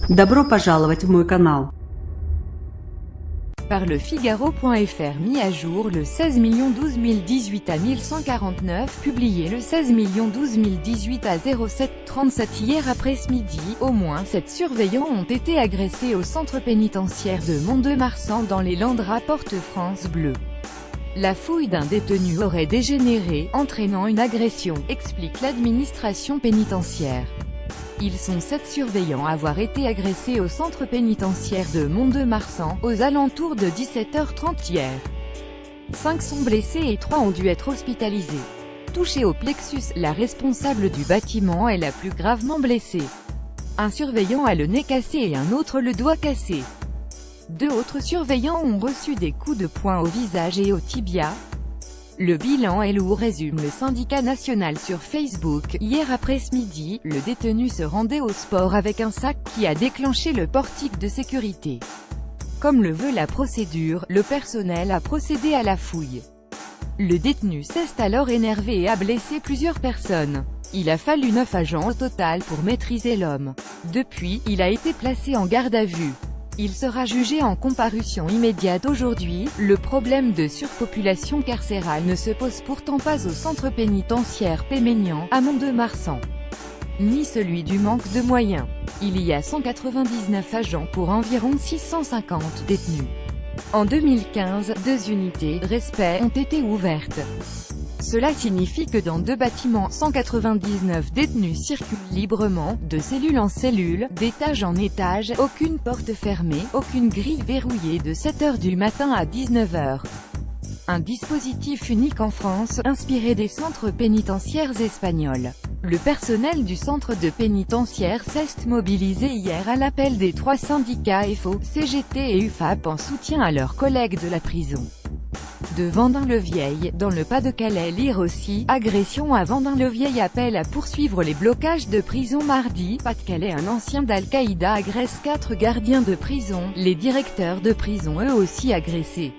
Добро пожаловать в мой канал. Par le Figaro.fr, mis à jour le 16 12 018 à 1149, publié le 16 12 018 à 07:37 hier après-midi, au moins 7 surveillants ont été agressés au centre pénitentiaire de Mont-de-Marsan dans les Landes, rapporte France Bleu. La fouille d'un détenu aurait dégénéré, entraînant une agression, explique l'administration pénitentiaire. Ils sont 7 surveillants à avoir été agressés au centre pénitentiaire de Mont-de-Marsan, aux alentours de 17h30 hier. 5 sont blessés et 3 ont dû être hospitalisés. Touchée au plexus, la responsable du bâtiment est la plus gravement blessée. Un surveillant a le nez cassé et un autre le doigt cassé. 2 autres surveillants ont reçu des coups de poing au visage et au tibia. Le bilan est lourd, résume le syndicat national sur Facebook. Hier après-midi, le détenu se rendait au sport avec un sac qui a déclenché le portique de sécurité. Comme le veut la procédure, le personnel a procédé à la fouille. Le détenu s'est alors énervé et a blessé plusieurs personnes. Il a fallu 9 agents au total pour maîtriser l'homme. Depuis, il a été placé en garde à vue. Il sera jugé en comparution immédiate aujourd'hui. Le problème de surpopulation carcérale ne se pose pourtant pas au centre pénitentiaire Péménian, à Mont-de-Marsan, ni celui du manque de moyens. Il y a 199 agents pour environ 650 détenus. En 2015, 2 unités respect ont été ouvertes. Cela signifie que dans 2 bâtiments, 199 détenus circulent librement, de cellule en cellule, d'étage en étage, aucune porte fermée, aucune grille verrouillée de 7h du matin à 19h. Un dispositif unique en France, inspiré des centres pénitentiaires espagnols. Le personnel du centre de pénitentiaire s'est mobilisé hier à l'appel des 3 syndicats FO, CGT et UFAP en soutien à leurs collègues de la prison de Vendin-le-Vieil, dans le Pas-de-Calais. Lire aussi, agression à Vendin-le-Vieil, appelle à poursuivre les blocages de prison mardi. Pas-de-Calais, un ancien d'Al-Qaïda agresse 4 gardiens de prison, les directeurs de prison eux aussi agressés.